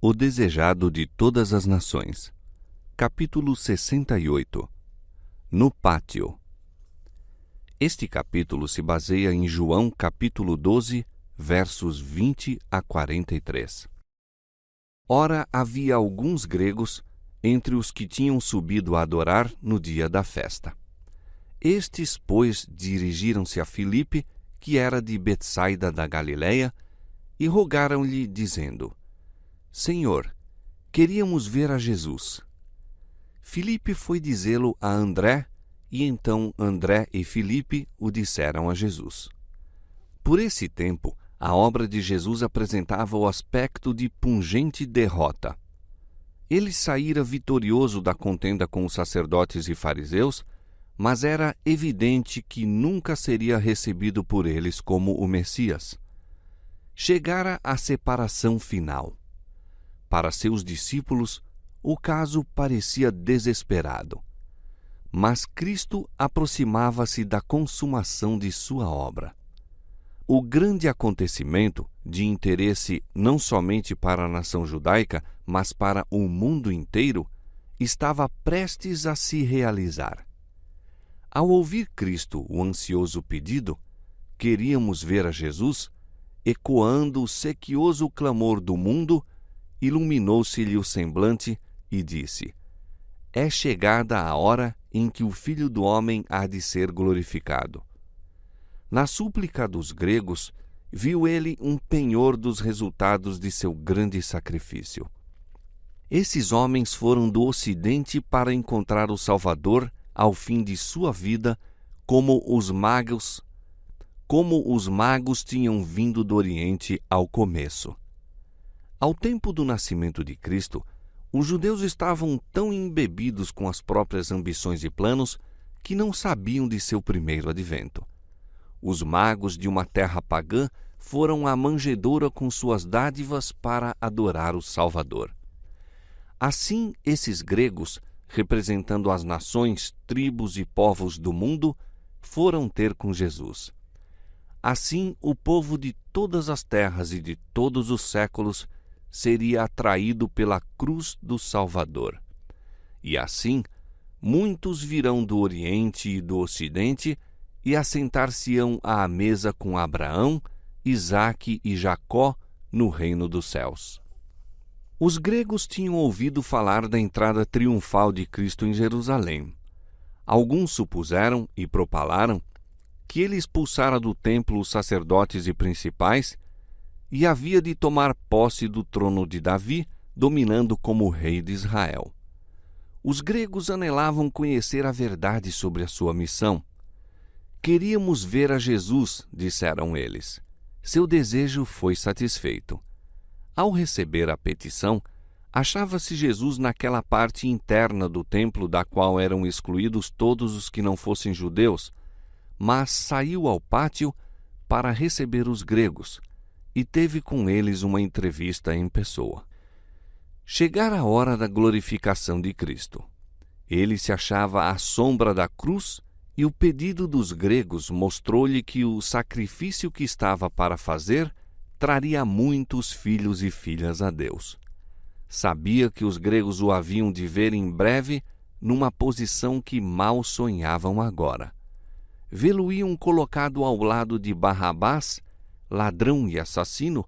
O desejado de todas as nações. Capítulo 68. No pátio. Este capítulo se baseia em João capítulo 12, versos 20 a 43. Ora, havia alguns gregos entre os que tinham subido a adorar no dia da festa. Estes, pois, dirigiram-se a Filipe, que era de Betsaida da Galileia, e rogaram-lhe, dizendo: Senhor, queríamos ver a Jesus. Filipe foi dizê-lo a André, e então André e Filipe o disseram a Jesus. Por esse tempo, a obra de Jesus apresentava o aspecto de pungente derrota. Ele saíra vitorioso da contenda com os sacerdotes e fariseus, mas era evidente que nunca seria recebido por eles como o Messias. Chegara a separação final. Para seus discípulos, o caso parecia desesperado. Mas Cristo aproximava-se da consumação de sua obra. O grande acontecimento, de interesse não somente para a nação judaica, mas para o mundo inteiro, estava prestes a se realizar. Ao ouvir Cristo o ansioso pedido, queríamos ver a Jesus, ecoando o sequioso clamor do mundo, iluminou-se-lhe o semblante e disse: É chegada a hora em que o Filho do Homem há de ser glorificado. Na súplica dos gregos, viu ele um penhor dos resultados de seu grande sacrifício. Esses homens foram do Ocidente para encontrar o Salvador ao fim de sua vida, como os magos tinham vindo do Oriente ao começo. Ao tempo do nascimento de Cristo, os judeus estavam tão embebidos com as próprias ambições e planos que não sabiam de seu primeiro advento. Os magos de uma terra pagã foram à manjedoura com suas dádivas para adorar o Salvador. Assim, esses gregos, representando as nações, tribos e povos do mundo, foram ter com Jesus. Assim, o povo de todas as terras e de todos os séculos seria atraído pela cruz do Salvador. E assim, muitos virão do Oriente e do Ocidente e assentar-se-ão à mesa com Abraão, Isaque e Jacó no reino dos céus. Os gregos tinham ouvido falar da entrada triunfal de Cristo em Jerusalém. Alguns supuseram e propalaram que ele expulsara do templo os sacerdotes e principais e havia de tomar posse do trono de Davi, dominando como rei de Israel. Os gregos anelavam conhecer a verdade sobre a sua missão. Queríamos ver a Jesus, disseram eles. Seu desejo foi satisfeito. Ao receber a petição, achava-se Jesus naquela parte interna do templo da qual eram excluídos todos os que não fossem judeus, mas saiu ao pátio para receber os gregos e teve com eles uma entrevista em pessoa. Chegara a hora da glorificação de Cristo. Ele se achava à sombra da cruz e o pedido dos gregos mostrou-lhe que o sacrifício que estava para fazer traria muitos filhos e filhas a Deus. Sabia que os gregos o haviam de ver em breve numa posição que mal sonhavam agora. Vê-lo-iam colocado ao lado de Barrabás, ladrão e assassino,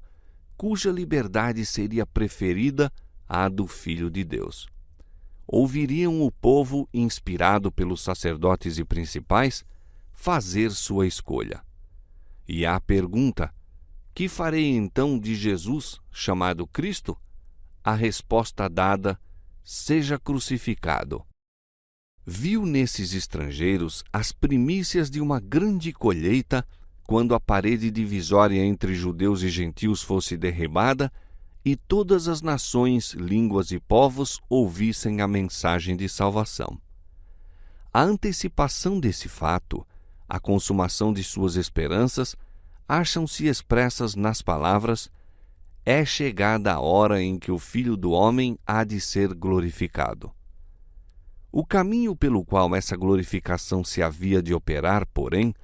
cuja liberdade seria preferida à do Filho de Deus. Ouviriam o povo, inspirado pelos sacerdotes e principais, fazer sua escolha. E à pergunta: que farei então de Jesus, chamado Cristo? A resposta dada: seja crucificado. Viu nesses estrangeiros as primícias de uma grande colheita, quando a parede divisória entre judeus e gentios fosse derribada e todas as nações, línguas e povos ouvissem a mensagem de salvação. A antecipação desse fato, a consumação de suas esperanças, acham-se expressas nas palavras: é chegada a hora em que o Filho do Homem há de ser glorificado. O caminho pelo qual essa glorificação se havia de operar, porém,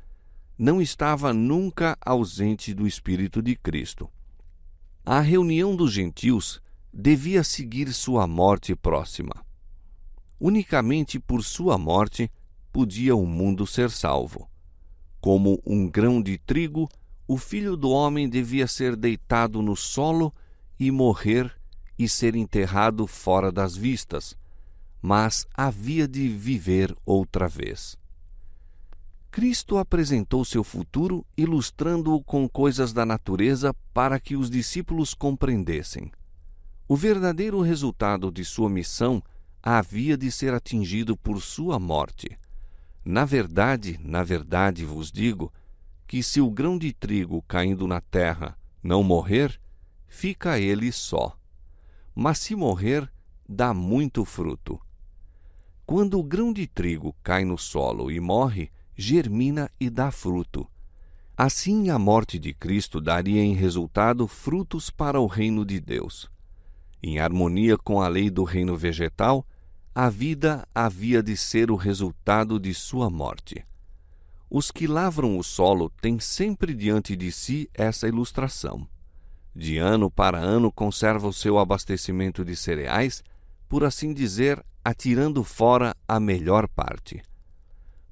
não estava nunca ausente do Espírito de Cristo. A reunião dos gentios devia seguir sua morte próxima. Unicamente por sua morte podia o mundo ser salvo. Como um grão de trigo, o Filho do Homem devia ser deitado no solo e morrer e ser enterrado fora das vistas, mas havia de viver outra vez. Cristo apresentou seu futuro ilustrando-o com coisas da natureza para que os discípulos compreendessem. O verdadeiro resultado de sua missão havia de ser atingido por sua morte. Na verdade vos digo que se o grão de trigo caindo na terra não morrer, fica ele só. Mas se morrer, dá muito fruto. Quando o grão de trigo cai no solo e morre, germina e dá fruto. Assim, a morte de Cristo daria em resultado frutos para o reino de Deus. Em harmonia com a lei do reino vegetal, a vida havia de ser o resultado de sua morte. Os que lavram o solo têm sempre diante de si essa ilustração. De ano para ano conserva o seu abastecimento de cereais, por assim dizer, atirando fora a melhor parte.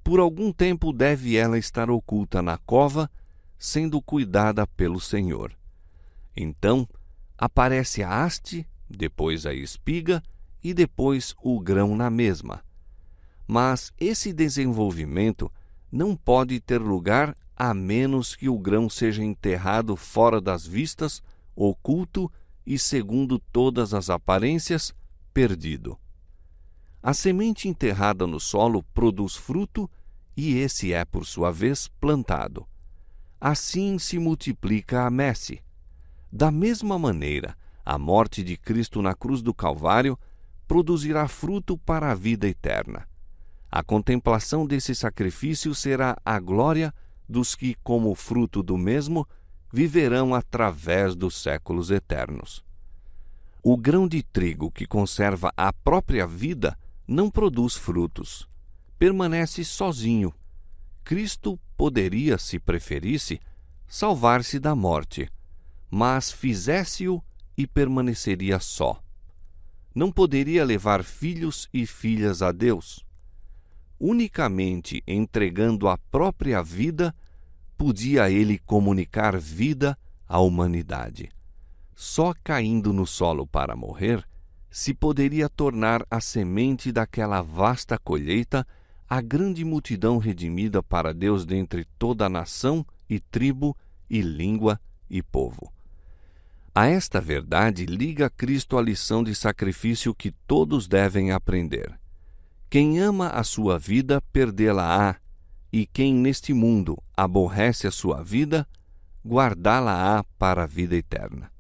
Por algum tempo deve ela estar oculta na cova, sendo cuidada pelo Senhor. Então, aparece a haste, depois a espiga e depois o grão na mesma. Mas esse desenvolvimento não pode ter lugar a menos que o grão seja enterrado fora das vistas, oculto e, segundo todas as aparências, perdido. A semente enterrada no solo produz fruto e esse é, por sua vez, plantado. Assim se multiplica a messe. Da mesma maneira, a morte de Cristo na cruz do Calvário produzirá fruto para a vida eterna. A contemplação desse sacrifício será a glória dos que, como fruto do mesmo, viverão através dos séculos eternos. O grão de trigo que conserva a própria vida não produz frutos. Permanece sozinho. Cristo poderia, se preferisse, salvar-se da morte, mas fizesse-o e permaneceria só. Não poderia levar filhos e filhas a Deus. Unicamente entregando a própria vida, podia ele comunicar vida à humanidade. Só caindo no solo para morrer, se poderia tornar a semente daquela vasta colheita a grande multidão redimida para Deus dentre toda a nação e tribo e língua e povo. A esta verdade liga Cristo a lição de sacrifício que todos devem aprender. Quem ama a sua vida, perdê-la-á, e quem neste mundo aborrece a sua vida, guardá-la-á para a vida eterna.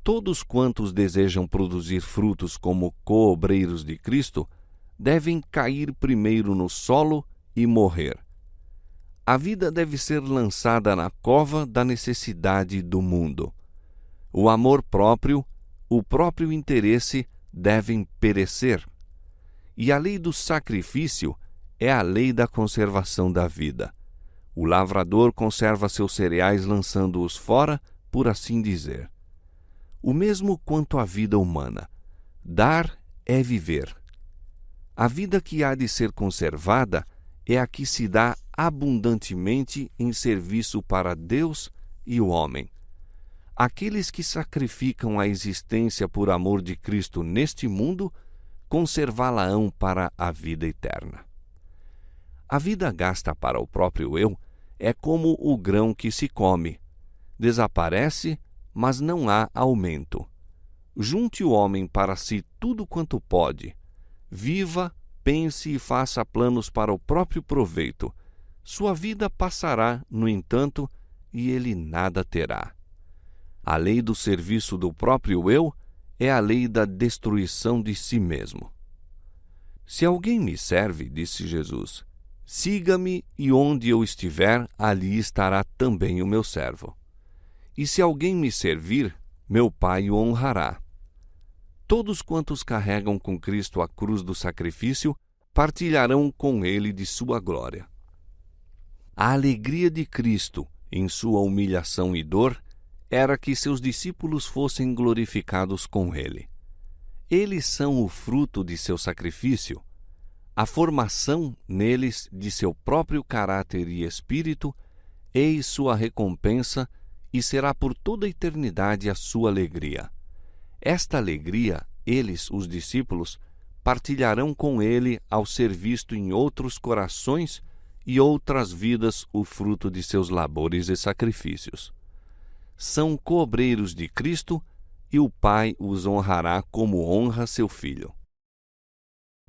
Todos quantos desejam produzir frutos como coobreiros de Cristo, devem cair primeiro no solo e morrer. A vida deve ser lançada na cova da necessidade do mundo. O amor próprio, o próprio interesse devem perecer. E a lei do sacrifício é a lei da conservação da vida. O lavrador conserva seus cereais lançando-os fora, por assim dizer. O mesmo quanto à vida humana. Dar é viver. A vida que há de ser conservada é a que se dá abundantemente em serviço para Deus e o homem. Aqueles que sacrificam a existência por amor de Cristo neste mundo, conservá-la-ão para a vida eterna. A vida gasta para o próprio eu é como o grão que se come. Desaparece, mas não há aumento. Junte o homem para si tudo quanto pode. Viva, pense e faça planos para o próprio proveito. Sua vida passará, no entanto, e ele nada terá. A lei do serviço do próprio eu é a lei da destruição de si mesmo. Se alguém me serve, disse Jesus, siga-me e onde eu estiver, ali estará também o meu servo. E se alguém me servir, meu Pai o honrará. Todos quantos carregam com Cristo a cruz do sacrifício, partilharão com ele de sua glória. A alegria de Cristo, em sua humilhação e dor, era que seus discípulos fossem glorificados com ele. Eles são o fruto de seu sacrifício, a formação neles de seu próprio caráter e espírito, eis sua recompensa, e será por toda a eternidade a sua alegria. Esta alegria, eles, os discípulos, partilharão com ele ao ser visto em outros corações e outras vidas o fruto de seus labores e sacrifícios. São coobreiros de Cristo, e o Pai os honrará como honra seu Filho.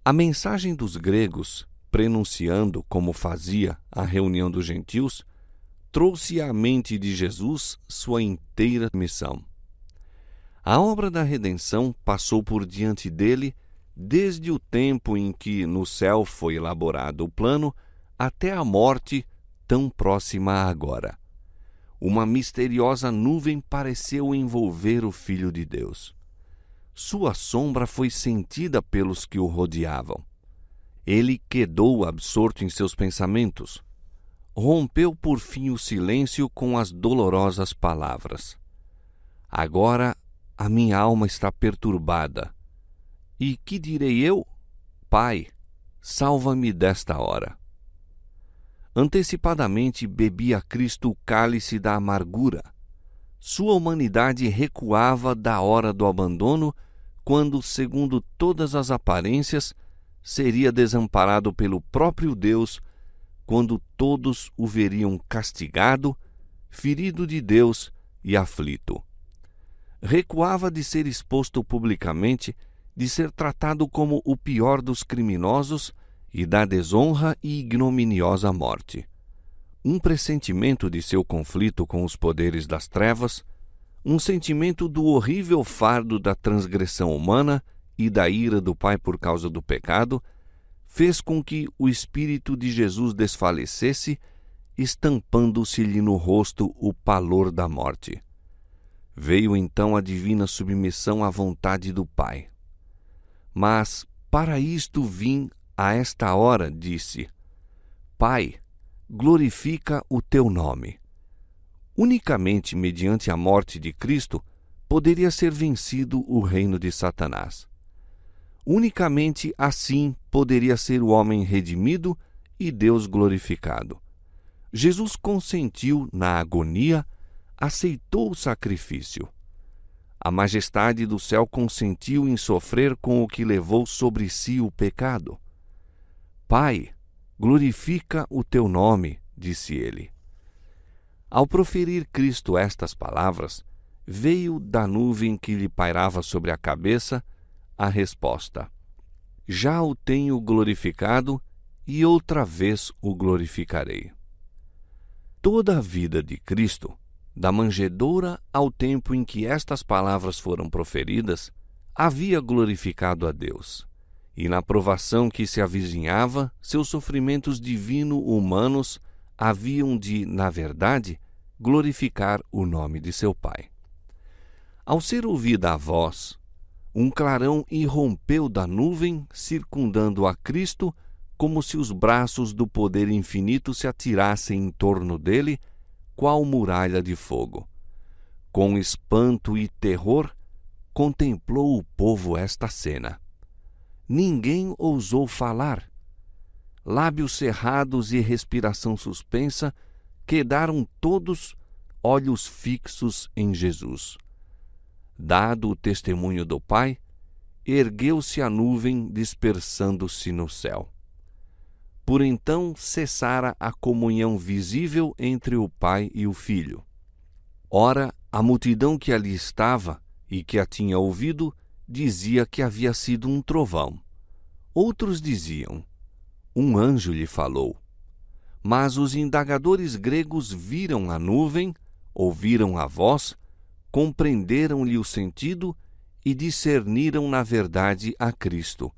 A mensagem dos gregos, prenunciando como fazia a reunião dos gentios, trouxe à mente de Jesus sua inteira missão. A obra da redenção passou por diante dele desde o tempo em que no céu foi elaborado o plano até a morte tão próxima agora. Uma misteriosa nuvem pareceu envolver o Filho de Deus. Sua sombra foi sentida pelos que o rodeavam. Ele quedou absorto em seus pensamentos. Rompeu por fim o silêncio com as dolorosas palavras: agora a minha alma está perturbada. E que direi eu? Pai, salva-me desta hora. Antecipadamente bebia Cristo o cálice da amargura. Sua humanidade recuava da hora do abandono, quando, segundo todas as aparências, seria desamparado pelo próprio Deus, quando todos o veriam castigado, ferido de Deus e aflito. Recuava de ser exposto publicamente, de ser tratado como o pior dos criminosos e da desonra e ignominiosa morte. Um pressentimento de seu conflito com os poderes das trevas, um sentimento do horrível fardo da transgressão humana e da ira do Pai por causa do pecado, fez com que o Espírito de Jesus desfalecesse, estampando-se-lhe no rosto o pavor da morte. Veio então a divina submissão à vontade do Pai. Mas, para isto vim a esta hora, disse: Pai, glorifica o teu nome. Unicamente mediante a morte de Cristo poderia ser vencido o reino de Satanás. Unicamente assim poderia ser o homem redimido e Deus glorificado. Jesus consentiu na agonia, aceitou o sacrifício. A majestade do céu consentiu em sofrer com o que levou sobre si o pecado. Pai, glorifica o teu nome, disse ele. Ao proferir Cristo estas palavras, veio da nuvem que lhe pairava sobre a cabeça a resposta: já o tenho glorificado e outra vez o glorificarei. Toda a vida de Cristo, da manjedoura ao tempo em que estas palavras foram proferidas, havia glorificado a Deus. E na provação que se avizinhava, seus sofrimentos divino-humanos haviam de, na verdade, glorificar o nome de seu Pai. Ao ser ouvida a voz, um clarão irrompeu da nuvem, circundando a Cristo, como se os braços do poder infinito se atirassem em torno dele, qual muralha de fogo. Com espanto e terror, contemplou o povo esta cena. Ninguém ousou falar. Lábios cerrados e respiração suspensa, quedaram todos olhos fixos em Jesus. Dado o testemunho do Pai, ergueu-se a nuvem, dispersando-se no céu. Por então cessara a comunhão visível entre o Pai e o Filho. Ora, a multidão que ali estava e que a tinha ouvido dizia que havia sido um trovão. Outros diziam: um anjo lhe falou. Mas os indagadores gregos viram a nuvem, ouviram a voz, compreenderam-lhe o sentido e discerniram na verdade a Cristo.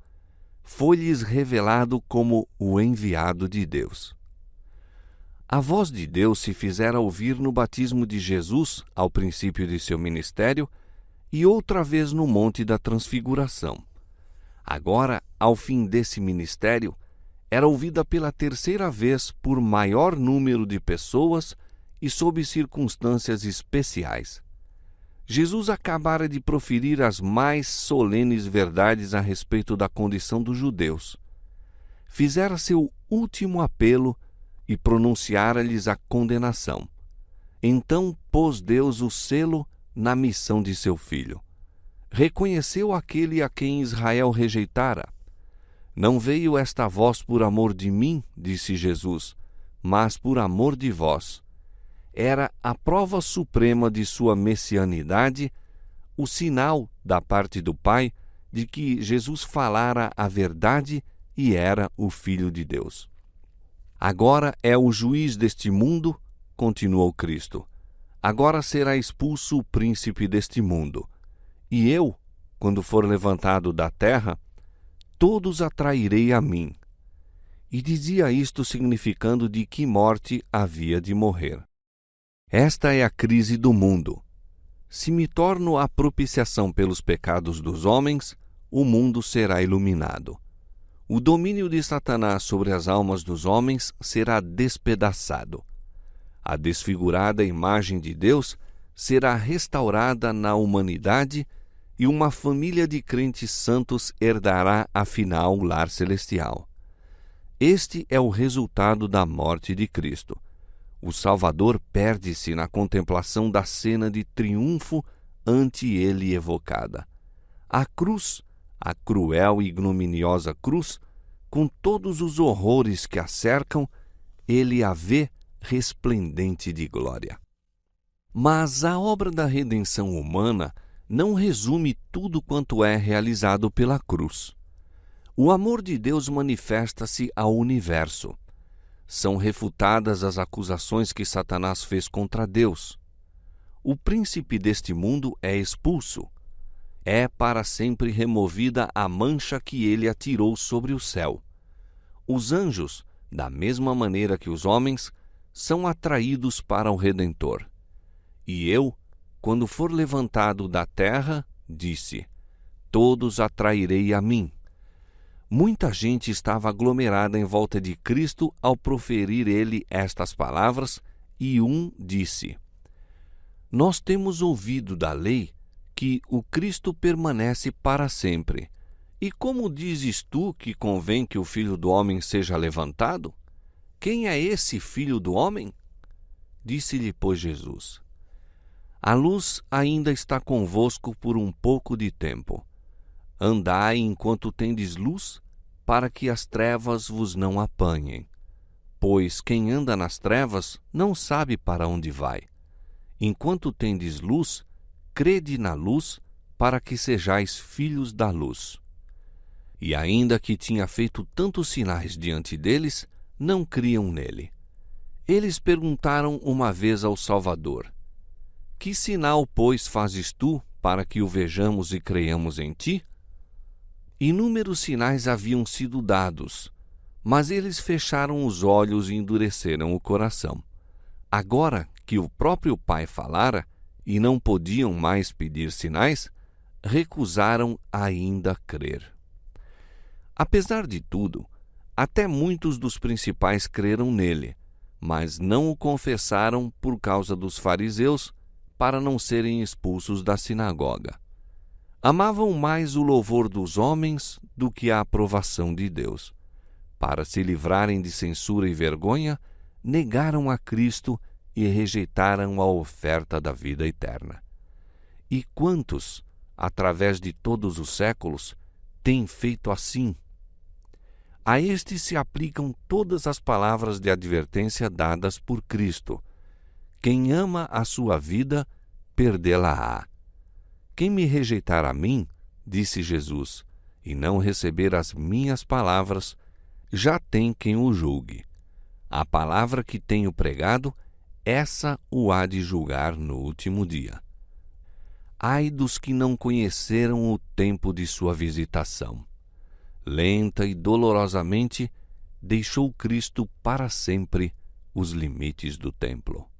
Foi-lhes revelado como o enviado de Deus. A voz de Deus se fizera ouvir no batismo de Jesus, ao princípio de seu ministério, e outra vez no Monte da Transfiguração. Agora, ao fim desse ministério, era ouvida pela terceira vez por maior número de pessoas e sob circunstâncias especiais. Jesus acabara de proferir as mais solenes verdades a respeito da condição dos judeus. Fizera seu último apelo e pronunciara-lhes a condenação. Então pôs Deus o selo na missão de seu Filho. Reconheceu aquele a quem Israel rejeitara. Não veio esta voz por amor de mim, disse Jesus, mas por amor de vós. Era a prova suprema de sua messianidade, o sinal da parte do Pai de que Jesus falara a verdade e era o Filho de Deus. Agora é o juiz deste mundo, continuou Cristo. Agora será expulso o príncipe deste mundo. E eu, quando for levantado da terra, todos atrairei a mim. E dizia isto significando de que morte havia de morrer. Esta é a crise do mundo. Se me torno a propiciação pelos pecados dos homens, o mundo será iluminado. O domínio de Satanás sobre as almas dos homens será despedaçado. A desfigurada imagem de Deus será restaurada na humanidade e uma família de crentes santos herdará afinal o lar celestial. Este é o resultado da morte de Cristo. O Salvador perde-se na contemplação da cena de triunfo ante ele evocada. A cruz, a cruel e ignominiosa cruz, com todos os horrores que a cercam, ele a vê resplendente de glória. Mas a obra da redenção humana não resume tudo quanto é realizado pela cruz. O amor de Deus manifesta-se ao universo. São refutadas as acusações que Satanás fez contra Deus. O príncipe deste mundo é expulso. É para sempre removida a mancha que ele atirou sobre o céu. Os anjos, da mesma maneira que os homens, são atraídos para o Redentor. E eu, quando for levantado da terra, disse, todos atrairei a mim. Muita gente estava aglomerada em volta de Cristo ao proferir ele estas palavras, e um disse, nós temos ouvido da lei que o Cristo permanece para sempre. E como dizes tu que convém que o Filho do Homem seja levantado? Quem é esse Filho do Homem? Disse-lhe, pois, Jesus, a luz ainda está convosco por um pouco de tempo. Andai enquanto tendes luz, para que as trevas vos não apanhem. Pois quem anda nas trevas não sabe para onde vai. Enquanto tendes luz, crede na luz, para que sejais filhos da luz. E ainda que tinha feito tantos sinais diante deles, não criam nele. Eles perguntaram uma vez ao Salvador, que sinal, pois, fazes tu, para que o vejamos e creiamos em ti? Inúmeros sinais haviam sido dados, mas eles fecharam os olhos e endureceram o coração. Agora que o próprio Pai falara, e não podiam mais pedir sinais, recusaram ainda crer. Apesar de tudo, até muitos dos principais creram nele, mas não o confessaram por causa dos fariseus, para não serem expulsos da sinagoga. Amavam mais o louvor dos homens do que a aprovação de Deus. Para se livrarem de censura e vergonha, negaram a Cristo e rejeitaram a oferta da vida eterna. E quantos, através de todos os séculos, têm feito assim? A estes se aplicam todas as palavras de advertência dadas por Cristo. Quem ama a sua vida, perdê-la-á. Quem me rejeitar a mim, disse Jesus, e não receber as minhas palavras, já tem quem o julgue. A palavra que tenho pregado, essa o há de julgar no último dia. Ai dos que não conheceram o tempo de sua visitação. Lenta e dolorosamente, deixou Cristo para sempre os limites do templo.